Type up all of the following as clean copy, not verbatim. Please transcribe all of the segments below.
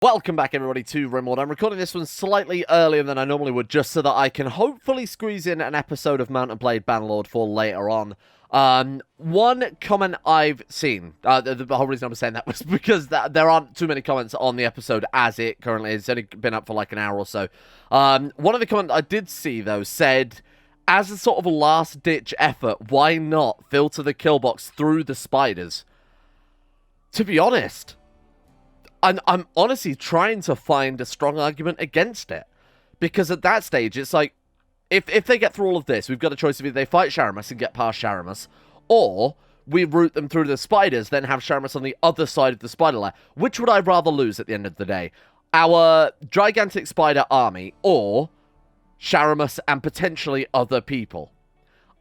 Welcome back, everybody, to Rimworld. I'm recording this one slightly earlier than I normally would, just so that I can hopefully squeeze in an episode of Mount & Blade Bannerlord for later on. One comment I've seen, the whole reason I'm saying that was because there aren't too many comments on the episode as it currently is. It's only been up for like an hour or so. One of the comments I did see, though, said, as a sort of a last-ditch effort, why not filter the kill box through the spiders? To be honest, I'm honestly trying to find a strong argument against it. Because at that stage, it's like, if they get through all of this, we've got a choice of either they fight Sharamus and get past Sharamus, or we route them through the spiders, then have Sharamus on the other side of the spider lair. Which would I rather lose at the end of the day? Our gigantic spider army, or Sharamus and potentially other people?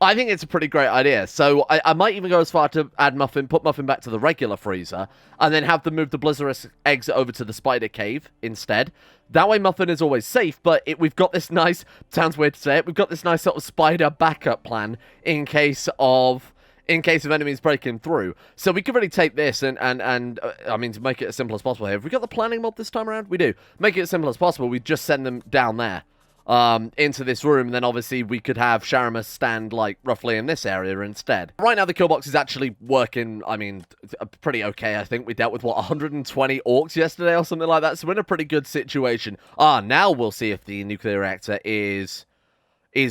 I think it's a pretty great idea. So I might even go as far to add Muffin, put Muffin back to the regular freezer, and then have them move the Blizzardous eggs over to the spider cave instead. That way Muffin is always safe, but we've got this nice, sounds weird to say it, we've got this nice sort of spider backup plan in case of enemies breaking through. So we could really take this and I mean, to make it as simple as possible here. Have we got the planning mod this time around? We do. Make it as simple as possible. We just send them down there. Into this room, and then obviously we could have Sharamus stand, like, roughly in this area instead. Right now, the kill box is actually working, I mean, pretty okay, I think. We dealt with, what, 120 orcs yesterday or something like that, so we're in a pretty good situation. Now we'll see if the nuclear reactor is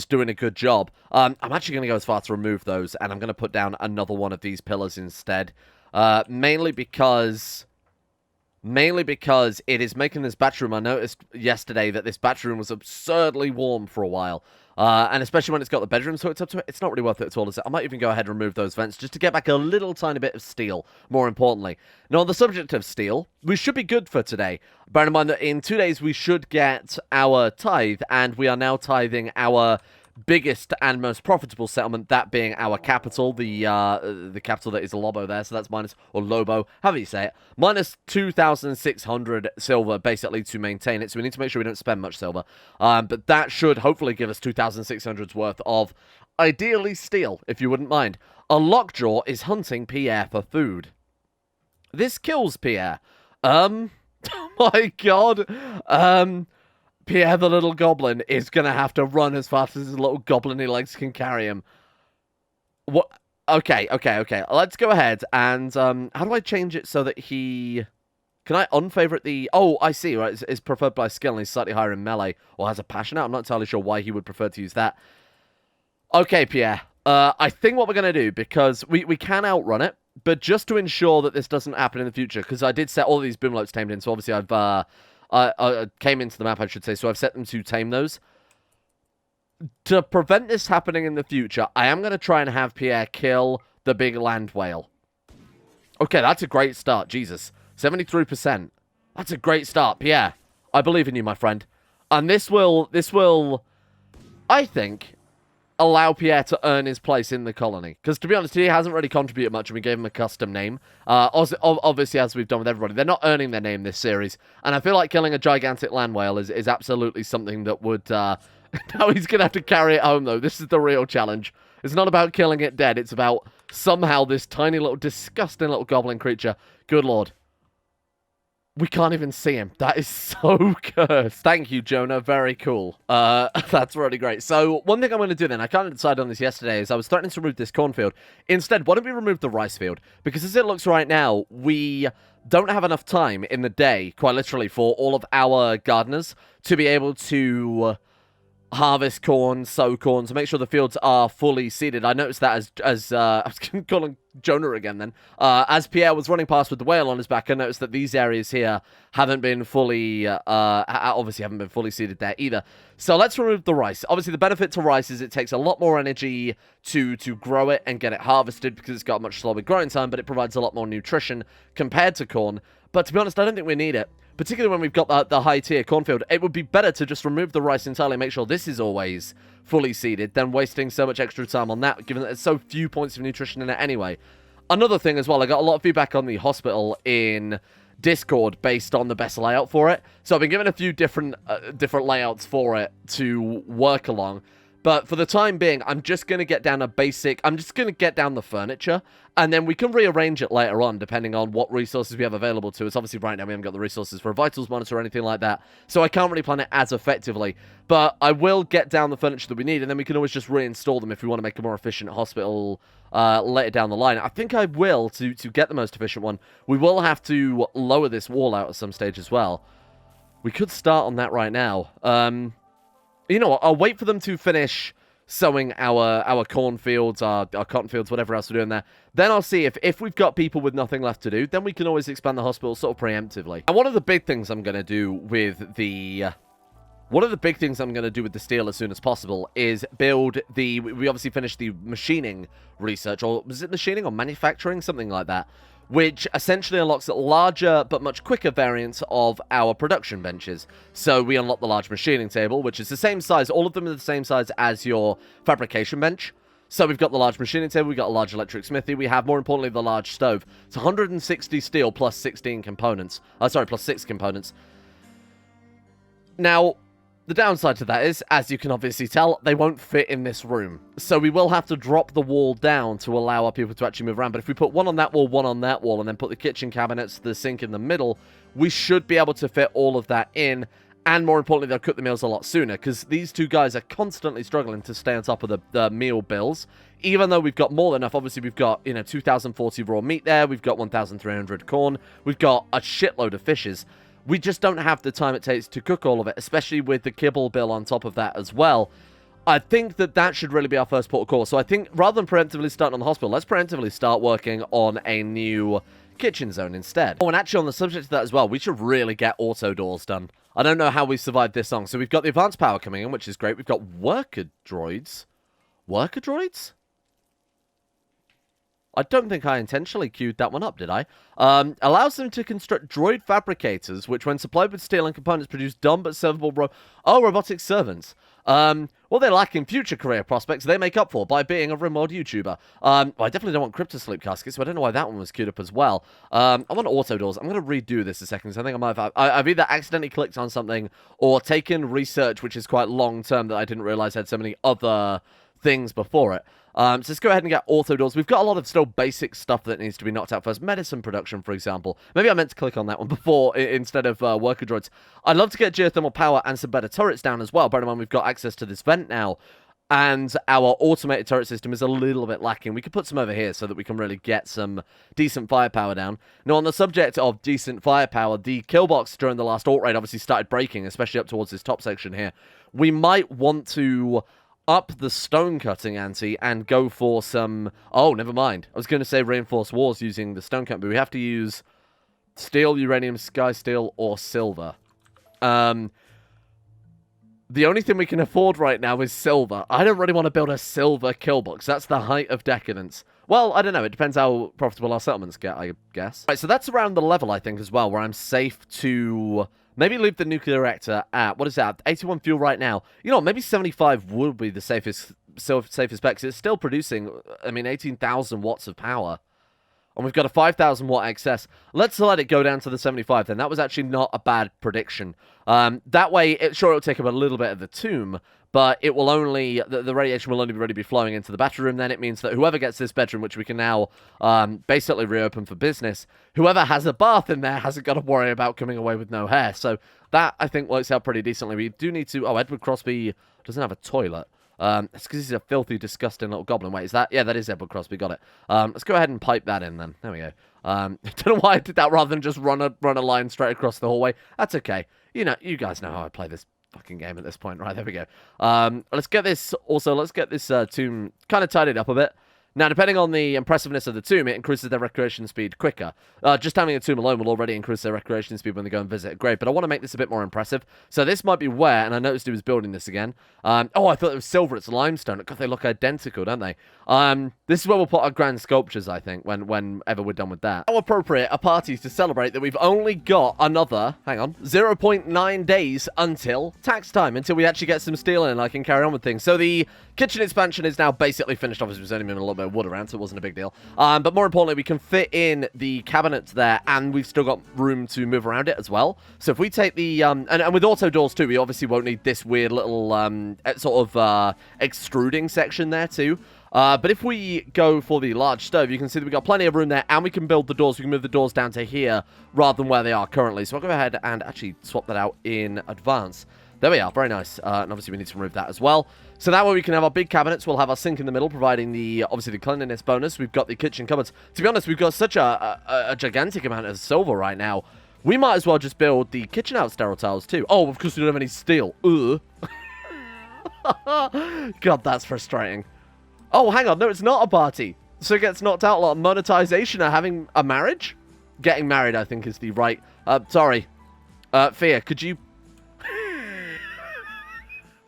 doing a good job. I'm actually going to go as far to remove those, and I'm going to put down another one of these pillars instead. Mainly because it is making this battery room. I noticed yesterday that this battery room was absurdly warm for a while. And especially when it's got the bedrooms hooked up to it, it's not really worth it at all, is it? I might even go ahead and remove those vents just to get back a little tiny bit of steel, more importantly. Now, on the subject of steel, we should be good for today. Bear in mind that in 2 days we should get our tithe, and we are now tithing our biggest and most profitable settlement, that being our capital, the capital that is Lobo there, so that's minus, or Lobo, however you say it, minus 2,600 silver, basically, to maintain it, so we need to make sure we don't spend much silver, but that should hopefully give us 2,600's worth of, ideally, steel, if you wouldn't mind. A lockjaw is hunting Pierre for food. This kills Pierre. Oh my god, Pierre the little goblin is going to have to run as fast as his little goblin-y legs can carry him. What? Okay. Let's go ahead and, how do I change it so that he... Can I unfavorite the... Oh, I see, right? It's preferred by skill and he's slightly higher in melee. Or has a passionate. I'm not entirely sure why he would prefer to use that. Okay, Pierre. I think what we're going to do, because we can outrun it, but just to ensure that this doesn't happen in the future, because I did set all of these boomlopes tamed in, so obviously I've... came into the map, I should say, so I've set them to tame those. To prevent this happening in the future, I am going to try and have Pierre kill the big land whale. Okay, that's a great start, Jesus. 73%. That's a great start, Pierre. I believe in you, my friend. And this will, I think, allow Pierre to earn his place in the colony. Because, to be honest, he hasn't really contributed much, and we gave him a custom name. Obviously, as we've done with everybody, they're not earning their name this series. And I feel like killing a gigantic land whale is absolutely something that would... Now he's going to have to carry it home, though. This is the real challenge. It's not about killing it dead. It's about somehow this tiny little, disgusting little goblin creature. Good lord. We can't even see him. That is so cursed. Thank you, Jonah. Very cool. That's really great. So, one thing I'm going to do then, I kind of decided on this yesterday, is I was threatening to remove this cornfield. Instead, why don't we remove the rice field? Because as it looks right now, we don't have enough time in the day, quite literally, for all of our gardeners to be able to harvest corn, sow corn, to make sure the fields are fully seeded. I noticed that as I was calling Jonah again then, as Pierre was running past with the whale on his back, I noticed that these areas here haven't been fully, obviously haven't been fully seeded there either. So let's remove the rice. Obviously the benefit to rice is it takes a lot more energy to grow it and get it harvested because it's got a much slower growing time, but it provides a lot more nutrition compared to corn. But to be honest, I don't think we need it. Particularly when we've got the high-tier cornfield, it would be better to just remove the rice entirely and make sure this is always fully seeded than wasting so much extra time on that, given that there's so few points of nutrition in it anyway. Another thing as well, I got a lot of feedback on the hospital in Discord based on the best layout for it. So I've been given a few different layouts for it to work along. But for the time being, I'm just going to get down I'm just going to get down the furniture, and then we can rearrange it later on, depending on what resources we have available to us. Obviously, right now, we haven't got the resources for a vitals monitor or anything like that, so I can't really plan it as effectively. But I will get down the furniture that we need, and then we can always just reinstall them if we want to make a more efficient hospital later down the line. I think I will, to get the most efficient one. We will have to lower this wall out at some stage as well. We could start on that right now. You know what, I'll wait for them to finish sowing our cornfields, our cotton fields, whatever else we're doing there. Then I'll see if we've got people with nothing left to do, then we can always expand the hospital sort of preemptively. And one of the big things I'm going to do with the... One of the big things I'm going to do with the steel as soon as possible is build the... We obviously finished the machining research, or was it machining or manufacturing? Something like that. Which essentially unlocks larger but much quicker variants of our production benches. So we unlock the large machining table, which is the same size. All of them are the same size as your fabrication bench. So we've got the large machining table, we've got a large electric smithy, we have, more importantly, the large stove. It's 160 steel plus 16 components. Sorry, plus 6 components. Now, the downside to that is, as you can obviously tell, they won't fit in this room. So we will have to drop the wall down to allow our people to actually move around. But if we put one on that wall, one on that wall, and then put the kitchen cabinets, the sink in the middle, we should be able to fit all of that in. And more importantly, they'll cook the meals a lot sooner, because these two guys are constantly struggling to stay on top of the meal bills. Even though we've got more than enough, obviously we've got, 2,040 raw meat there, we've got 1,300 corn, we've got a shitload of fishes. We just don't have the time it takes to cook all of it, especially with the kibble bill on top of that as well. I think that should really be our first port of call. So I think rather than preemptively starting on the hospital, let's preemptively start working on a new kitchen zone instead. Oh, and actually on the subject of that as well, we should really get auto doors done. I don't know how we survived this long. So we've got the advanced power coming in, which is great. We've got worker droids. Worker droids? I don't think I intentionally queued that one up, did I? Allows them to construct droid fabricators, which when supplied with steel and components produce dumb but servable robotic servants. What they lack in future career prospects, they make up for by being a Rimworld YouTuber. Well, I definitely don't want cryptosleep caskets, so I don't know why that one was queued up as well. I want auto doors. I'm going to redo this a second, so I think I might have... I've either accidentally clicked on something or taken research, which is quite long-term, that I didn't realize had so many other things before it. So let's go ahead and get auto doors. We've got a lot of still basic stuff that needs to be knocked out first. Medicine production, for example. Maybe I meant to click on that one before instead of worker droids. I'd love to get geothermal power and some better turrets down as well. Bear in mind, we've got access to this vent now. And our automated turret system is a little bit lacking. We could put some over here so that we can really get some decent firepower down. Now, on the subject of decent firepower, the kill box during the last alt raid obviously started breaking, especially up towards this top section here. We might want to up the stone cutting ante and go for some... Oh, never mind. I was going to say reinforced walls using the stone cut, but we have to use steel, uranium, sky steel, or silver. The only thing we can afford right now is silver. I don't really want to build a silver kill box. That's the height of decadence. Well, I don't know. It depends how profitable our settlements get, I guess. Right, so that's around the level, I think, as well, where I'm safe to... Maybe leave the nuclear reactor at, what is that, 81 fuel right now. You know, maybe 75 would be the safest bet, because it's still producing, 18,000 watts of power. And we've got a 5,000 watt excess. Let's let it go down to the 75 then. That was actually not a bad prediction. That way, sure, it'll take up a little bit of the tomb, but it will only, the radiation will only really be flowing into the battery room. Then it means that whoever gets this bedroom, which we can now basically reopen for business, whoever has a bath in there hasn't got to worry about coming away with no hair. So that, I think, works out pretty decently. We do need to... Oh, Edward Crosby doesn't have a toilet. It's because he's a filthy, disgusting little goblin. Wait, is that... Yeah, that is Edward Crosby. Got it. Let's go ahead and pipe that in then. There we go. I don't know why I did that rather than just run a line straight across the hallway. That's okay. You know, you guys know how I play this fucking game at this point. Right, there we go. Let's get this... Also, let's get this tomb kind of tidied up a bit. Now, depending on the impressiveness of the tomb, it increases their recreation speed quicker. Just having a tomb alone will already increase their recreation speed when they go and visit a grave, but I want to make this a bit more impressive. So this might be where, and I noticed he was building this again. Oh, I thought it was silver, it's limestone. God, they look identical, don't they? This is where we'll put our grand sculptures, I think, whenever we're done with that. How appropriate are parties to celebrate that we've only got another, hang on, 0.9 days until tax time, until we actually get some steel in and I can carry on with things. So the kitchen expansion is now basically finished. Obviously, it's only been a little bit no wood around, so it wasn't a big deal. But more importantly, we can fit in the cabinets there, and we've still got room to move around it as well. So if we take the, and with auto doors too, we obviously won't need this weird little sort of extruding section there too. But if we go for the large stove, you can see that we've got plenty of room there, and we can build the doors. We can move the doors down to here rather than where they are currently. So I'll go ahead and actually swap that out in advance. There we are. Very nice. And obviously we need to remove that as well. So that way we can have our big cabinets. We'll have our sink in the middle, providing the, obviously, the cleanliness bonus. We've got the kitchen cupboards. To be honest, we've got such a gigantic amount of silver right now. We might as well just build the kitchen out sterile tiles too. Oh, of course we don't have any steel. Ugh. God, that's frustrating. Oh, hang on. No, it's not a party. So it gets knocked out a lot. Monetization of having a marriage? Getting married, I think, is the right... sorry. Fia, could you...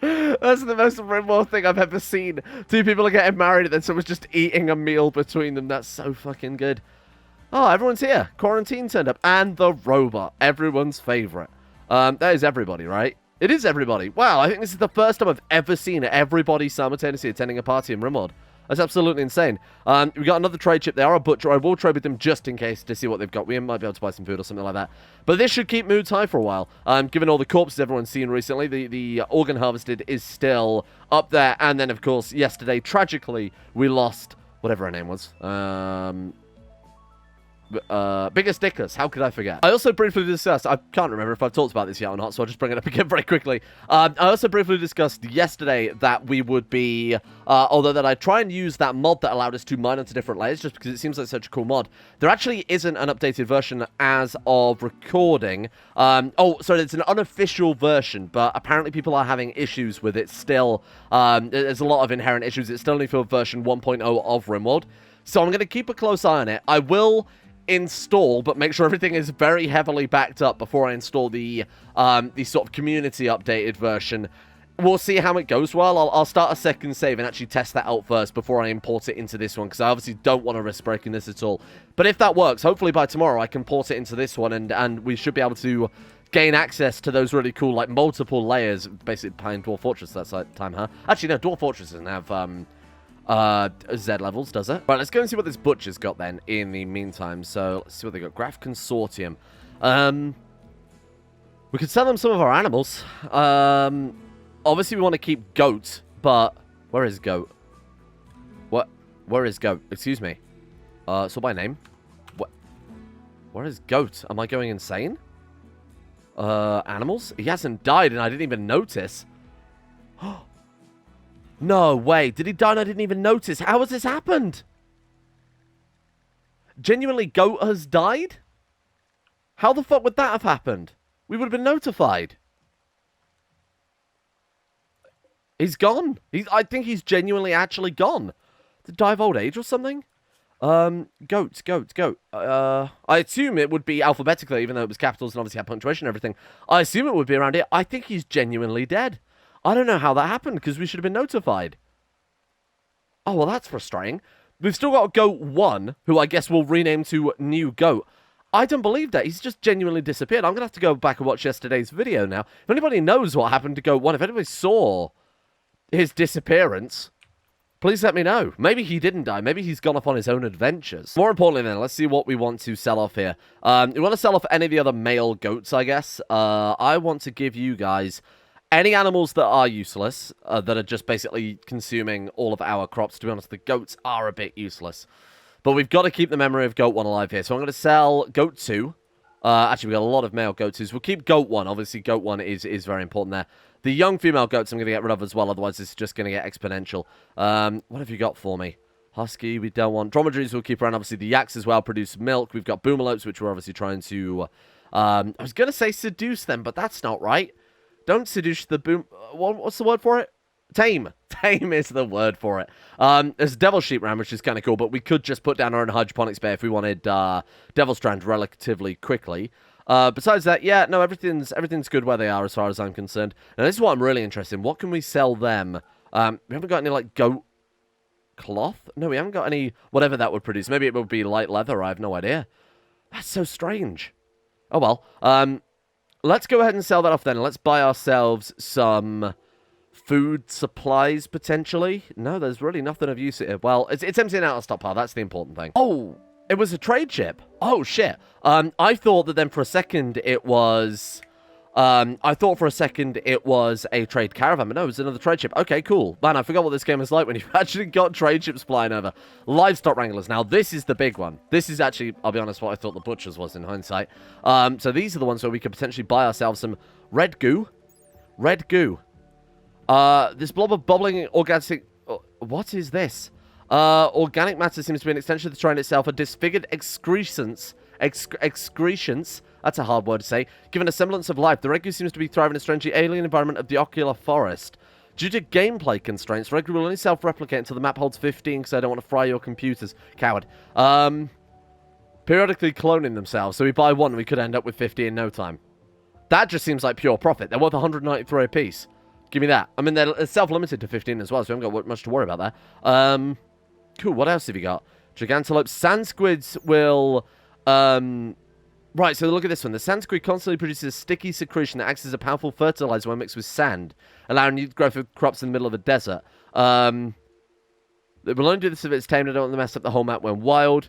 That's the most Rimworld thing I've ever seen. Two people are getting married and then someone's just eating a meal between them. That's so fucking good. Oh, everyone's here. Quarantine turned up. And the robot. Everyone's favorite. That is everybody, right? It is everybody. Wow, I think this is the first time I've ever seen everybody simultaneously attending a party in Rimworld. That's absolutely insane. We got another trade chip. They are a butcher. I will trade with them just in case to see what they've got. We might be able to buy some food or something like that. But this should keep moods high for a while. Given all the corpses everyone's seen recently, the organ harvested is still up there. And then, of course, yesterday, tragically, we lost whatever her name was. Biggest Dickers, how could I forget? I also briefly discussed, I can't remember if I've talked about this yet or not, so I'll just bring it up again very quickly. I also briefly discussed yesterday that we would be, although that I'd try and use that mod that allowed us to mine onto different layers, just because it seems like such a cool mod. There actually isn't an updated version as of recording. Oh, sorry, it's an unofficial version, but apparently people are having issues with it still. There's a lot of inherent issues. It's still only for version 1.0 of Rimworld. So I'm going to keep a close eye on it. I will install, but make sure everything is very heavily backed up before I install the sort of community updated version. We'll see how it goes well. I'll start a second save and actually test that out first before I import it into this one, because I obviously don't want to risk breaking this at all. But if that works, hopefully by tomorrow I can port it into this one, and we should be able to gain access to those really cool, like, multiple layers, basically behind Dwarf Fortress that time, huh? Actually, no, Dwarf Fortress doesn't have, Z levels, does it? Right, let's go and see what this butcher's got then in the meantime. So, let's see what they got. Graph Consortium. We could sell them some of our animals. Obviously we want to keep goat, but where is goat? What? Where is goat? Excuse me. So by name. What? Where is goat? Am I going insane? Animals? He hasn't died and I didn't even notice. No way. Did he die and I didn't even notice? How has this happened? Genuinely, goat has died? How the fuck would that have happened? We would have been notified. He's gone. I think he's genuinely actually gone. Did he die of old age or something? Goat. I assume it would be alphabetically, even though it was capitals and obviously had punctuation and everything. I assume it would be around here. I think he's genuinely dead. I don't know how that happened, because we should have been notified. Oh, well, that's frustrating. We've still got Goat 1, who I guess we'll rename to New Goat. I don't believe that. He's just genuinely disappeared. I'm going to have to go back and watch yesterday's video now. If anybody knows what happened to Goat 1, if anybody saw his disappearance, please let me know. Maybe he didn't die. Maybe he's gone off on his own adventures. More importantly then, let's see what we want to sell off here. We want to sell off any of the other male goats, I guess. I want to give you guys any animals that are useless, that are just basically consuming all of our crops. To be honest, the goats are a bit useless. But we've got to keep the memory of Goat 1 alive here. So I'm going to sell Goat 2. Actually, we've got a lot of male Goat 2s. We'll keep Goat 1. Obviously, Goat 1 is very important there. The young female goats I'm going to get rid of as well. Otherwise, it's just going to get exponential. What have you got for me? Husky, we don't want. Dromedaries we'll keep around. Obviously, the Jaxe as well produce milk. We've got boomalopes, which we're obviously trying to... I was going to say seduce them, but that's not right. Don't seduce the boom... What's the word for it? Tame. Tame is the word for it. There's Devil Sheep Ram, which is kind of cool, but we could just put down our own hydroponics bay if we wanted Devil Strand relatively quickly. Besides that, yeah, no, everything's good where they are as far as I'm concerned. Now, this is what I'm really interested in. What can we sell them? We haven't got any, like, goat cloth? No, we haven't got any, whatever that would produce. Maybe it would be light leather. I have no idea. That's so strange. Oh, well. Let's go ahead and sell that off then. Let's buy ourselves some food supplies, potentially. No, there's really nothing of use here. Well, it's emptying out our stockpile. That's the important thing. Oh, it was a trade ship. Oh, shit. I thought that then for a second it was... I thought for a second it was a trade caravan, but no, it was another trade ship. Okay, cool. Man, I forgot what this game is like when you've actually got trade ships flying over. Livestock wranglers. Now, this is the big one. This is actually, I'll be honest, what I thought the butchers was in hindsight. So these are the ones where we could potentially buy ourselves some red goo. Red goo. This blob of bubbling organic... what is this? Organic matter seems to be an extension of the terrain itself, a disfigured excrescence... excrescence... That's a hard word to say. Given a semblance of life, the red goo seems to be thriving in a strangely alien environment of the ocular forest. Due to gameplay constraints, red goo will only self-replicate until the map holds 15, because I don't want to fry your computers. Coward. Periodically cloning themselves, so we buy one and we could end up with 50 in no time. That just seems like pure profit. They're worth 193 apiece. Give me that. I mean, they're self-limited to 15 as well, so we haven't got much to worry about there. Cool, what else have you got? Gigantolopes. Sand squids will... Right, so look at this one. The sand squid constantly produces a sticky secretion that acts as a powerful fertilizer when mixed with sand, allowing new growth of crops in the middle of a desert. It will only do this if it's tamed. I don't want to mess up the whole map when wild.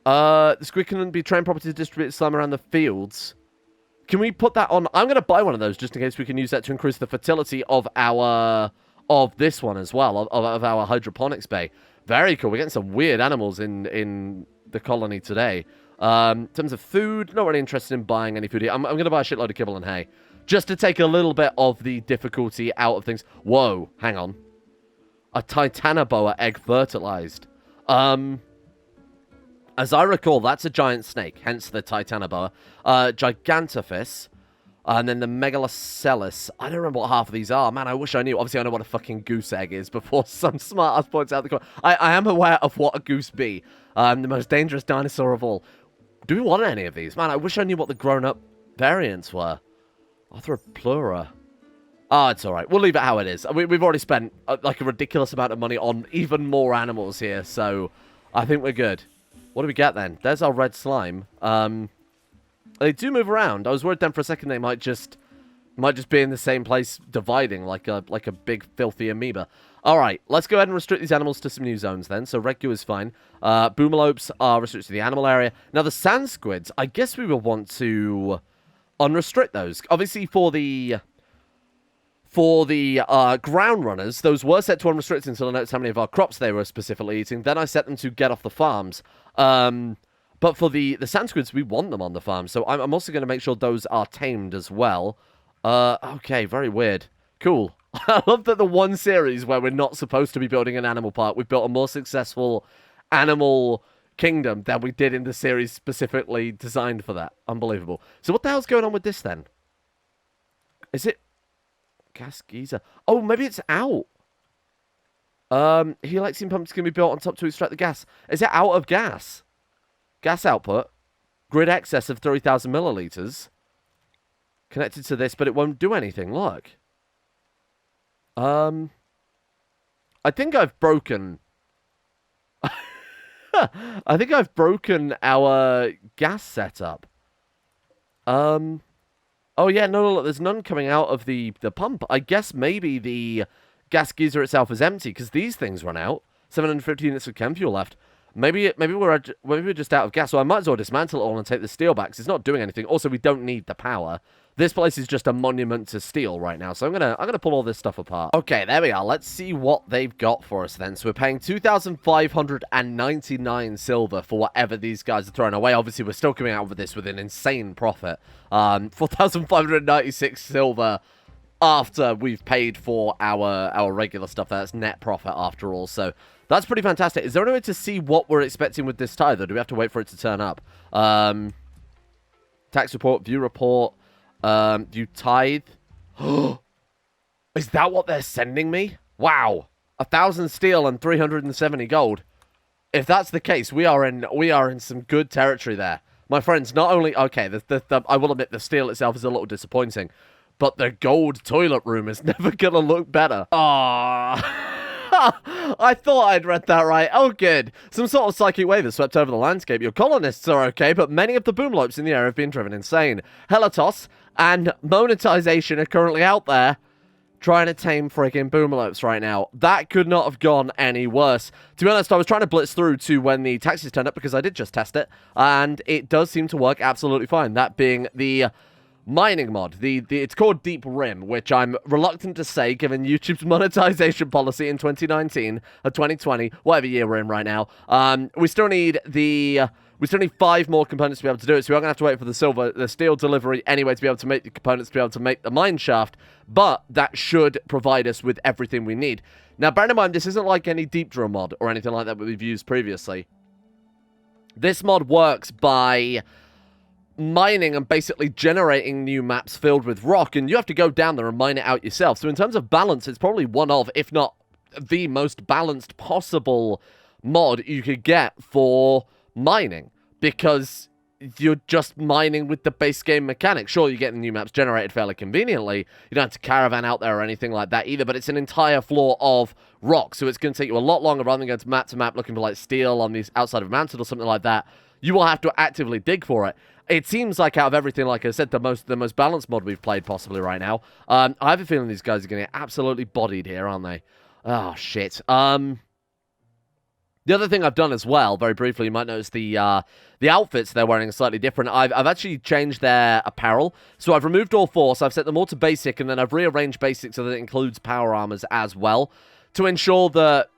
The squid can be trained properly to distribute slime around the fields. Can we put that on? I'm going to buy one of those just in case we can use that to increase the fertility of our... of this one as well, of our hydroponics bay. Very cool. We're getting some weird animals in the colony today. In terms of food, not really interested in buying any food here. I'm going to buy a shitload of kibble and hay. Just to take a little bit of the difficulty out of things. Whoa, hang on. A titanoboa egg fertilized. As I recall, that's a giant snake, hence the titanoboa. Gigantophis. And then the megalocellus. I don't remember what half of these are. Man, I wish I knew. Obviously, I know what a fucking goose egg is before some smart ass points out the corner. I am aware of what a goose be. The most dangerous dinosaur of all. Do we want any of these? Man, I wish I knew what the grown-up variants were. Arthroplura. Oh, it's alright. We'll leave it how it is. We've already spent, like, a ridiculous amount of money on even more animals here, so I think we're good. What do we get, then? There's our red slime. They do move around. I was worried then for a second they might just be in the same place, dividing like a big filthy amoeba. All right, let's go ahead and restrict these animals to some new zones then. So red goo is fine. Boomalopes are restricted to the animal area. Now the sand squids, I guess we will want to unrestrict those. Obviously for the ground runners, those were set to unrestricted until I noticed how many of our crops they were specifically eating. Then I set them to get off the farms. But for the sand squids, we want them on the farm. So I'm also going to make sure those are tamed as well. Okay, very weird. Cool. I love that the one series where we're not supposed to be building an animal park, we've built a more successful animal kingdom than we did in the series specifically designed for that. Unbelievable. So what the hell's going on with this then? Is it... gas geyser? Oh, maybe it's out. Helixium pumps can be built on top to extract the gas. Is it out of gas? Gas output. Grid excess of 3,000 milliliters. Connected to this, but it won't do anything. Look. I think I've broken... I think I've broken our gas setup. Oh, yeah, no, there's none coming out of the pump. I guess maybe the gas geyser itself is empty, because these things run out. 750 units of chem fuel left. Maybe we're just out of gas, so I might as well dismantle it all and take the steel back, 'cause it's not doing anything. Also, we don't need the power. This place is just a monument to steel right now, so I'm gonna pull all this stuff apart. Okay, there we are. Let's see what they've got for us then. So we're paying 2,599 silver for whatever these guys are throwing away. Obviously, we're still coming out with this with an insane profit. 4,596 silver after we've paid for our regular stuff. That's net profit after all, so that's pretty fantastic. Is there any way to see what we're expecting with this tithe, or do we have to wait for it to turn up? Tax report, view report, view tithe. Is that what they're sending me? Wow. 1,000 steel and 370 gold. If that's the case, we are in some good territory there. My friends, not only... Okay, I will admit the steel itself is a little disappointing, but the gold toilet room is never going to look better. Aww. I thought I'd read that right. Oh, good. Some sort of psychic wave has swept over the landscape. Your colonists are okay, but many of the boomlopes in the area have been driven insane. Helatos and monetization are currently out there. trying to tame freaking boomalopes right now. That could not have gone any worse. To be honest, I was trying to blitz through to when the taxis turned up because I did just test it, and it does seem to work absolutely fine. That being the mining mod. It's called Deep Rim, which I'm reluctant to say given YouTube's monetization policy in 2019 or 2020, whatever year we're in right now. We still need 5 more components to be able to do it, so we are going to have to wait for the steel delivery anyway to be able to make the components to be able to make the mine shaft, but that should provide us with everything we need. Now, bear in mind, this isn't like any deep drill mod or anything like that we've used previously. This mod works by mining and basically generating new maps filled with rock, and you have to go down there and mine it out yourself. So in terms of balance, it's probably one of, if not the most balanced possible mod you could get for mining, because you're just mining with the base game mechanics. Sure, you're getting new maps generated fairly conveniently. You don't have to caravan out there or anything like that either, but it's an entire floor of rock, so it's going to take you a lot longer rather than going to map looking for like steel on these outside of a mountain or something like that. You will have to actively dig for it. It seems like out of everything, like I said, the most balanced mod we've played possibly right now. I have a feeling these guys are going to get absolutely bodied here, aren't they? Oh, shit. The other thing I've done as well, very briefly, you might notice the outfits they're wearing are slightly different. I've actually changed their apparel. So I've removed all 4, so I've set them all to basic, and then I've rearranged basic so that it includes power armors as well, to ensure that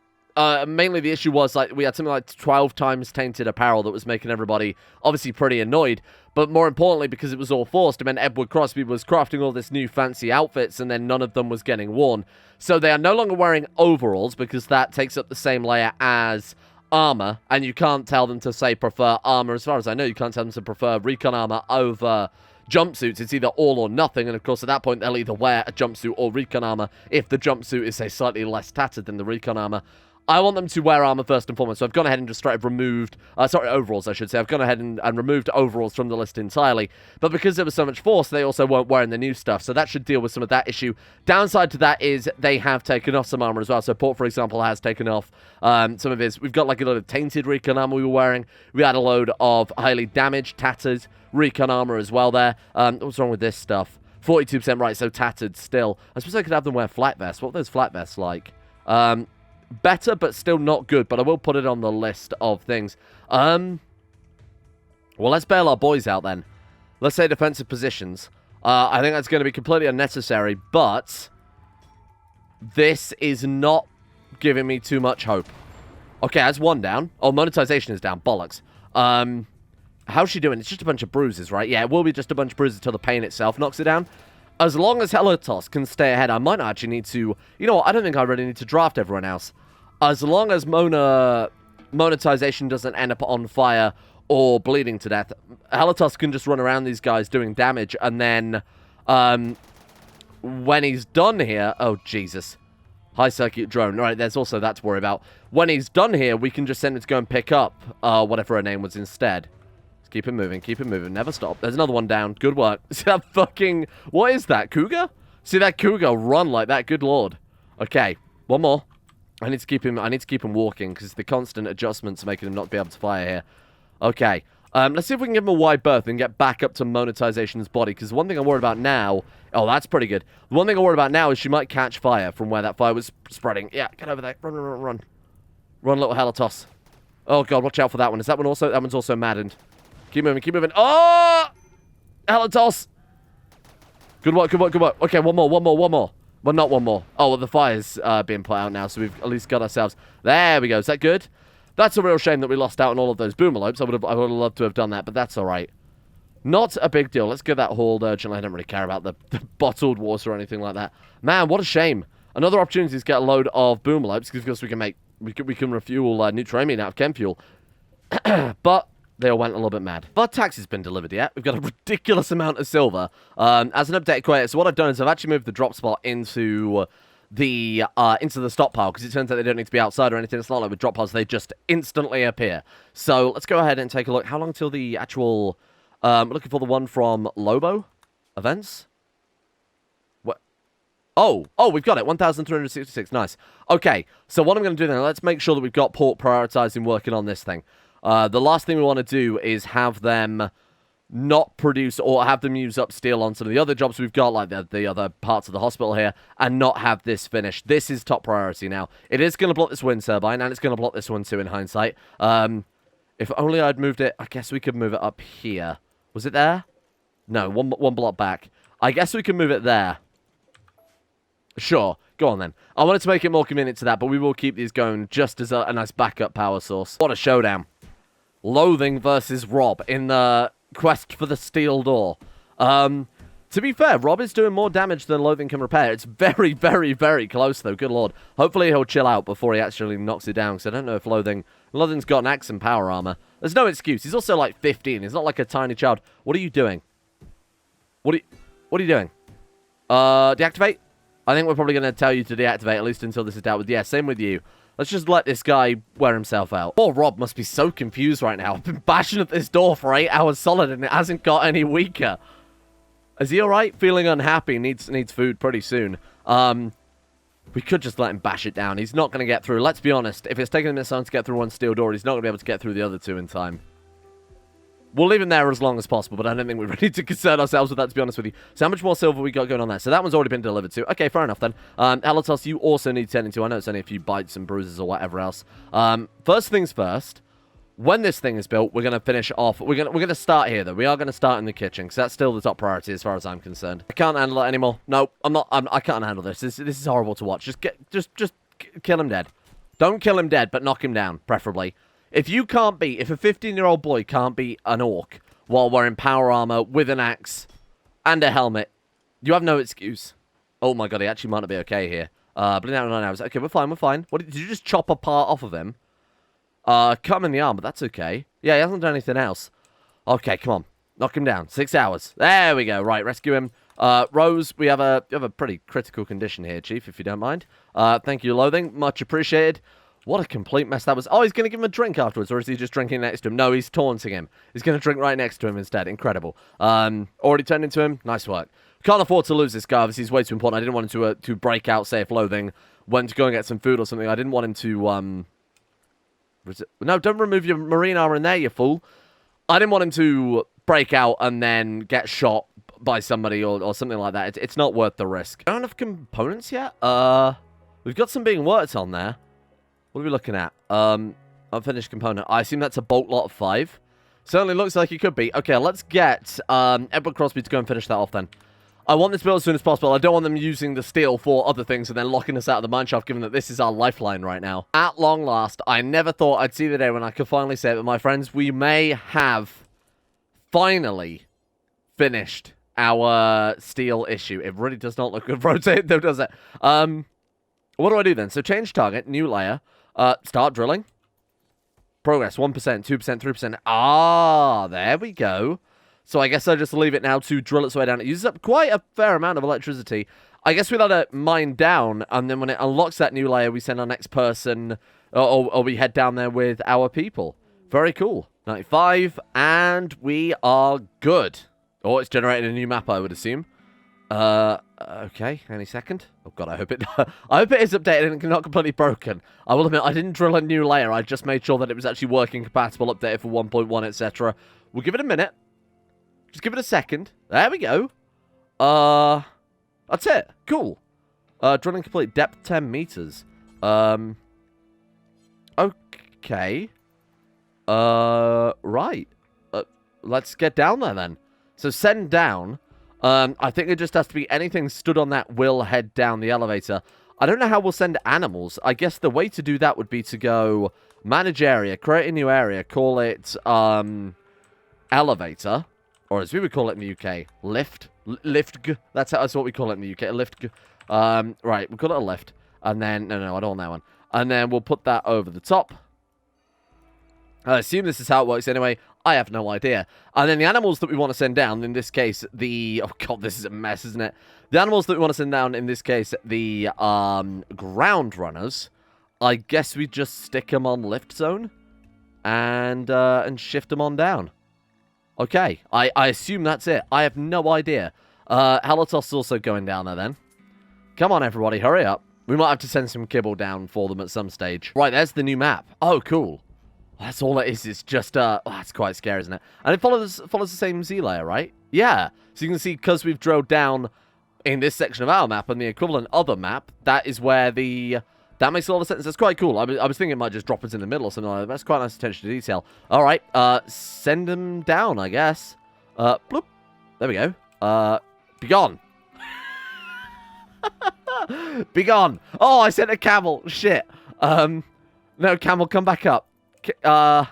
mainly the issue was like we had something like 12 times tainted apparel that was making everybody obviously pretty annoyed. But more importantly, because it was all forced, it meant Edward Crosby was crafting all this new fancy outfits, and then none of them was getting worn. So they are no longer wearing overalls, because that takes up the same layer as armor, and you can't tell them to, say, prefer armor. As far as I know, you can't tell them to prefer recon armor over jumpsuits. It's either all or nothing, and of course at that point they'll either wear a jumpsuit or recon armor if the jumpsuit is, say, slightly less tattered than the recon armor. I want them to wear armor first and foremost, so I've gone ahead and just straight removed, overalls I should say. I've gone ahead and removed overalls from the list entirely, but because there was so much force, they also weren't wearing the new stuff, so that should deal with some of that issue. Downside to that is they have taken off some armor as well, so Port, for example, has taken off some of his. We've got like a load of tainted recon armor we were wearing. We had a load of highly damaged, tattered recon armor as well there. What's wrong with this stuff? 42% right, so tattered still. I suppose I could have them wear flat vests. What are those flat vests like? Better, but still not good, but I will put it on the list of things. Well, let's bail our boys out then. Let's say defensive positions. I think that's going to be completely unnecessary, but this is not giving me too much hope. Okay, that's one down. Oh, monetization is down. Bollocks. How's she doing? It's just a bunch of bruises, right? Yeah, it will be just a bunch of bruises until the pain itself knocks it down. As long as Helitos can stay ahead, I might not actually need to... You know what? I don't think I really need to draft everyone else. As long as monetization doesn't end up on fire or bleeding to death, Helitos can just run around these guys doing damage, and then when he's done here... Oh, Jesus. High circuit drone. All right, there's also that to worry about. When he's done here, we can just send him to go and pick up whatever her name was instead. Keep it moving, never stop. There's another one down. Good work. See that fucking... What is that, cougar? See that cougar run like that? Good lord. Okay, one more. I need to keep him walking, because the constant adjustments are making him not be able to fire here. Okay, let's see if we can give him a wide berth and get back up to monetization's body, because the one thing I'm worried about now... Oh, that's pretty good. The one thing I'm worried about now is she might catch fire from where that fire was spreading. Yeah, get over there. Run, run, run, run. Run, little Helitos. Oh, God, watch out for that one. Is that one also... That one's also maddened. Keep moving, keep moving. Oh! Helitos! Good work, good work, good work. Okay, one more. Well, not one more. Oh, well, the fire's being put out now, so we've at least got ourselves... There we go. Is that good? That's a real shame that we lost out on all of those boomalopes. I would have loved to have done that, but that's all right. Not a big deal. Let's get that hauled urgently. I don't really care about the bottled water or anything like that. Man, what a shame. Another opportunity to get a load of boomalopes, because of course we can refuel Neutramium out of chem fuel. But... They all went a little bit mad. But our tax has been delivered yet. We've got a ridiculous amount of silver. As an update creator, so what I've done is I've actually moved the drop spot into the stockpile, because it turns out they don't need to be outside or anything. It's not like with drop pods, they just instantly appear. So let's go ahead and take a look. How long till the actual... looking for the one from Lobo events? What? Oh, we've got it. 1,366. Nice. Okay, so what I'm going to do then, let's make sure that we've got port prioritizing working on this thing. The last thing we want to do is have them not produce or have them use up steel on some of the other jobs we've got, like the other parts of the hospital here, and not have this finished. This is top priority now. It is going to block this wind turbine, and it's going to block this one too in hindsight. If only I'd moved it, I guess we could move it up here. Was it there? No, one block back. I guess we can move it there. Sure, go on then. I wanted to make it more convenient to that, but we will keep these going just as a nice backup power source. What a showdown. Loathing versus Rob in the quest for the steel door. To be fair, Rob is doing more damage than Loathing can repair. It's very, very, very close, though. Good lord. Hopefully he'll chill out before he actually knocks it down, because I don't know if Loathing's got an axe and power armor. There's no excuse. He's also like 15. He's not like a tiny child. What are you doing? What are you doing? Deactivate? I think we're probably going to tell you to deactivate, at least until this is dealt with. Yeah, same with you. Let's just let this guy wear himself out. Poor Rob must be so confused right now. I've been bashing at this door for 8 hours solid, and it hasn't got any weaker. Is he alright? Feeling unhappy. Needs food pretty soon. We could just let him bash it down. He's not going to get through. Let's be honest. If it's taking him this time to get through one steel door, he's not going to be able to get through the other two in time. We'll leave him there as long as possible, but I don't think we really need to concern ourselves with that, to be honest with you. So how much more silver we got going on there? So that one's already been delivered to. Okay, fair enough then. Alatos, you also need tending to. I know it's only a few bites and bruises or whatever else. First things first. When this thing is built, we're going to finish off. We're going to start here, though. We are going to start in the kitchen, because that's still the top priority as far as I'm concerned. I can't handle it anymore. No, I can't handle this. This is horrible to watch. Just kill him dead. Don't kill him dead, but knock him down, preferably. If a 15-year-old boy can't beat an orc while wearing power armor with an axe and a helmet, you have no excuse. Oh my god, he actually might not be okay here. Bleeding out 9 hours. Okay, we're fine. What, did you just chop a part off of him? Cut him in the arm, but that's okay. Yeah, he hasn't done anything else. Okay, come on. Knock him down. 6 hours. There we go. Right, rescue him. Rose, we have a pretty critical condition here, Chief, if you don't mind. Thank you, Loathing. Much appreciated. What a complete mess that was. Oh, he's going to give him a drink afterwards, or is he just drinking next to him? No, he's taunting him. He's going to drink right next to him instead. Incredible. Already turned into him. Nice work. Can't afford to lose this guy. Obviously, he's way too important. I didn't want him to break out, say, if Loathing went to go and get some food or something. I didn't want him to, No, don't remove your marine armor in there, you fool. I didn't want him to break out and then get shot by somebody or something like that. It's not worth the risk. Don't have enough components yet? We've got some being worked on there. What are we looking at? Unfinished component. I assume that's a bolt lot of 5. Certainly looks like it could be. Okay, let's get Edward Crosby to go and finish that off then. I want this built as soon as possible. I don't want them using the steel for other things and then locking us out of the mineshaft, given that this is our lifeline right now. At long last, I never thought I'd see the day when I could finally say that, my friends, we may have finally finished our steel issue. It really does not look good. Rotate though, does it? What do I do then? So change target, new layer. Start drilling. Progress, 1%, 2%, 3%. Ah, there we go. So I guess I just leave it now to drill its way down. It uses up quite a fair amount of electricity. I guess we let it mine down, and then when it unlocks that new layer, we send our next person, or we head down there with our people. Very cool. 95, and we are good. Oh, it's generated a new map, I would assume. Okay, any second. Oh god, I hope it is updated and not completely broken. I will admit, I didn't drill a new layer. I just made sure that it was actually working, compatible, updated for 1.1, etc. We'll give it a minute. Just give it a second. There we go. That's it. Cool. Drilling complete. Depth 10 meters. Okay. Right. Let's get down there then. So send down. I think it just has to be anything stood on that will head down the elevator. I don't know how we'll send animals. I guess the way to do that would be to go manage area, create a new area, call it elevator, or as we would call it in the UK, lift. Lift. That's what we call it in the UK, lift. Right, we'll call it a lift. And then, no, I don't want that one. And then we'll put that over the top. I assume this is how it works anyway. I have no idea. And then the animals that we want to send down, in this case, the... Oh, God, this is a mess, isn't it? The animals that we want to send down, in this case, the ground runners, I guess we just stick them on lift zone and shift them on down. Okay, I assume that's it. I have no idea. Halatos is also going down there, then. Come on, everybody, hurry up. We might have to send some kibble down for them at some stage. Right, there's the new map. Oh, cool. That's all it is. It's just, that's quite scary, isn't it? And it follows the same Z layer, right? Yeah. So you can see, because we've drilled down in this section of our map and the equivalent other map, that is where that makes a lot of sense. That's quite cool. I was thinking it might just drop us in the middle or something like that. That's quite nice attention to detail. All right. Send them down, I guess. Bloop. There we go. Be gone. Be gone. Oh, I sent a camel. Shit. No, camel, come back up. How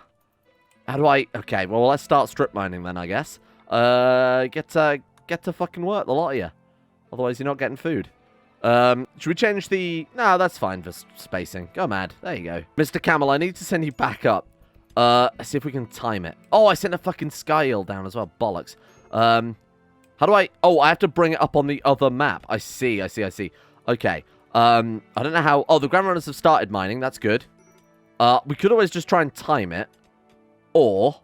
do I... Okay, well, let's start strip mining then, I guess. Get to fucking work, the lot of you. Otherwise, you're not getting food. Should we change the... No, that's fine for spacing. Go mad. There you go. Mr. Camel, I need to send you back up. Let's see if we can time it. Oh, I sent a fucking sky eel down as well. Bollocks. How do I... Oh, I have to bring it up on the other map. I see. Okay. I don't know how... Oh, the ground runners have started mining. That's good. We could always just try and time it. Or...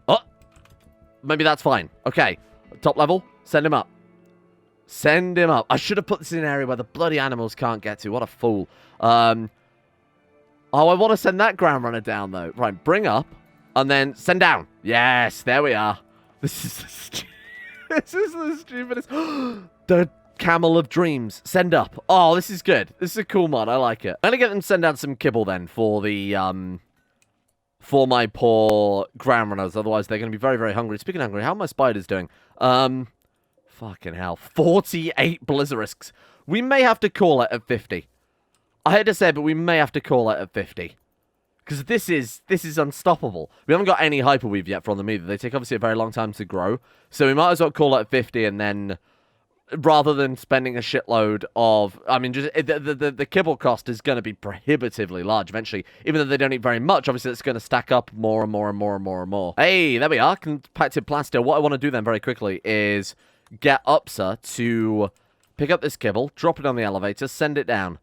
Oh! Maybe that's fine. Okay. Top level. Send him up. Send him up. I should have put this in an area where the bloody animals can't get to. What a fool. Oh, I want to send that ground runner down, though. Right, bring up. And then send down. Yes, there we are. This is the stupidest. The camel of dreams. Send up. Oh, this is good. This is a cool mod. I like it. I'm going to get them to send down some kibble, then, for the, for my poor ground runners. Otherwise, they're going to be very, very hungry. Speaking of hungry, how are my spiders doing? Fucking hell. 48 blizzarisks. We may have to call it at 50. I hate to say it, but we may have to call it at 50. Because this is unstoppable. We haven't got any hyperweave yet from them either. They take obviously a very long time to grow. So we might as well call it at 50 and then... Rather than spending a shitload of... I mean, just the kibble cost is going to be prohibitively large eventually. Even though they don't eat very much, obviously it's going to stack up more and more and more and more and more. Hey, there we are. Compacted plaster. What I want to do then very quickly is... Get Upsa to pick up this kibble, drop it on the elevator, send it down.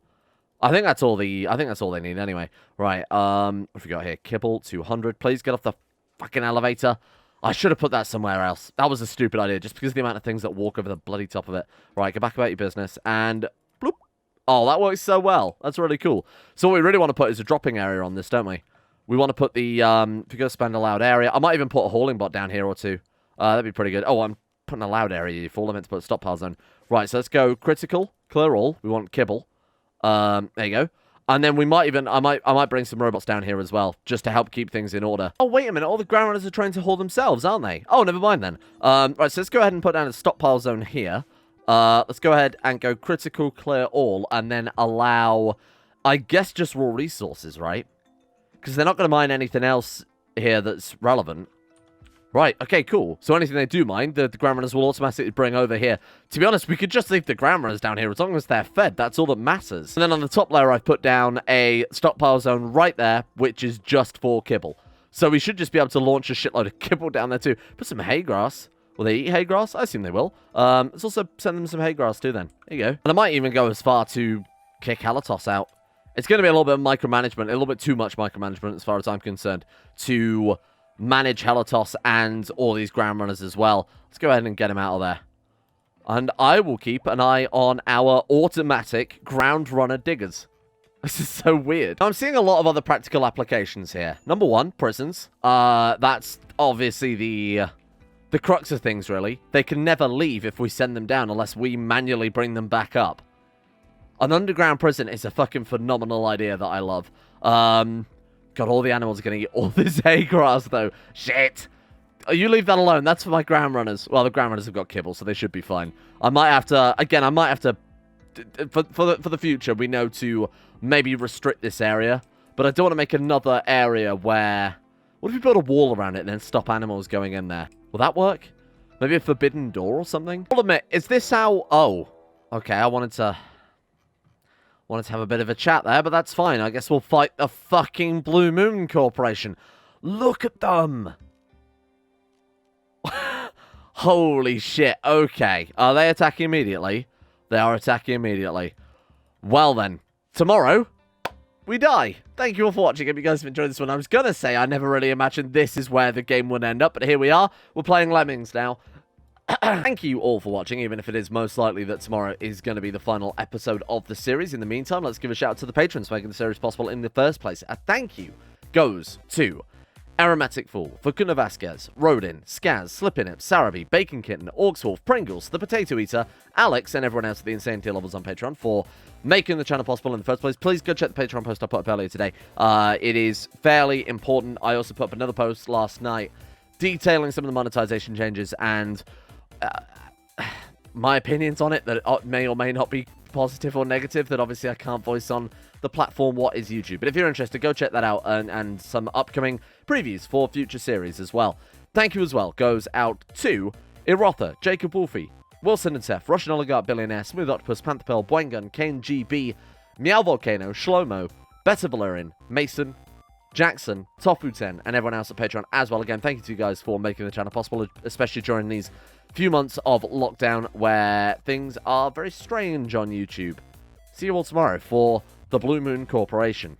I think that's all they need anyway. Right, what have we got here? Kibble 200. Please get off the fucking elevator. I should have put that somewhere else. That was a stupid idea, just because of the amount of things that walk over the bloody top of it. Right, get back about your business, and bloop. Oh, that works so well. That's really cool. So what we really want to put is a dropping area on this, don't we? We want to put the, if you go spend allowed area, I might even put a hauling bot down here or two. That'd be pretty good. Oh, I'm putting a loud area, you fool. I meant to put a stockpile zone. Right, so let's go critical, clear all. We want kibble. There you go. And then we might even, I might bring some robots down here as well, just to help keep things in order. Oh, wait a minute. All the ground runners are trying to haul themselves, aren't they? Oh, never mind then. Right, so let's go ahead and put down a stockpile zone here. Let's go ahead and go critical, clear all, and then allow, I guess, just raw resources, right? Because they're not going to mine anything else here that's relevant. Right, okay, cool. So anything they do mine, the ground runners will automatically bring over here. To be honest, we could just leave the ground runners down here as long as they're fed. That's all that matters. And then on the top layer, I've put down a stockpile zone right there, which is just for kibble. So we should just be able to launch a shitload of kibble down there too. Put some hay grass. Will they eat hay grass? I assume they will. Let's also send them some hay grass too then. There you go. And I might even go as far to kick Halatos out. It's going to be a little bit of micromanagement, a little bit too much micromanagement as far as I'm concerned, to manage Halatos and all these ground runners as well. Let's go ahead and get him out of there. And I will keep an eye on our automatic ground runner diggers. This is so weird. I'm seeing a lot of other practical applications here. Number one, prisons. That's obviously the crux of things, really. They can never leave if we send them down unless we manually bring them back up. An underground prison is a fucking phenomenal idea that I love. God, all the animals are going to eat all this hay grass, though. Shit. Oh, you leave that alone. That's for my ground runners. Well, the ground runners have got kibble, so they should be fine. I might have to... Again, I might have to... For the future, we know to maybe restrict this area. But I don't want to make another area where... What if we build a wall around it and then stop animals going in there? Will that work? Maybe a forbidden door or something? I'll admit, is this how... Oh. Okay, I wanted to have a bit of a chat there, but that's fine. I guess we'll fight the fucking Blue Moon Corporation. Look at them. Holy shit. Okay. Are they attacking immediately? They are attacking immediately. Well then. Tomorrow, we die. Thank you all for watching. If you guys have enjoyed this one, I was going to say I never really imagined this is where the game would end up, but here we are. We're playing Lemmings now. Thank you all for watching, even if it is most likely that tomorrow is going to be the final episode of the series. In the meantime, let's give a shout out to the patrons for making the series possible in the first place. Thank you goes to Aromatic Fool, Facuna Vasquez, Rodin, Skaz, Slippinip, Sarabi, Bacon Kitten, Orcswolf, Pringles, The Potato Eater, Alex, and everyone else at the insane tier levels on Patreon for making the channel possible in the first place. Please go check the Patreon post I put up earlier today. It is fairly important. I also put up another post last night detailing some of the monetization changes and my opinions on it, that it may or may not be positive or negative, that obviously I can't voice on the platform what is YouTube. But if you're interested, go check that out, and some upcoming previews for future series as well. Thank you as well goes out to Irotha, Jacob Wolfie, Wilson and Seth, Russian Oligarch Billionaire, Smooth Octopus, Panther Pearl, Boingun, Kane GB, Meow Volcano, Shlomo, Better Valerin, Mason, Jackson, Tofu10, and everyone else at Patreon as well. Again, thank you to you guys for making the channel possible, especially during these few months of lockdown where things are very strange on YouTube. See you all tomorrow for the Blue Moon Corporation.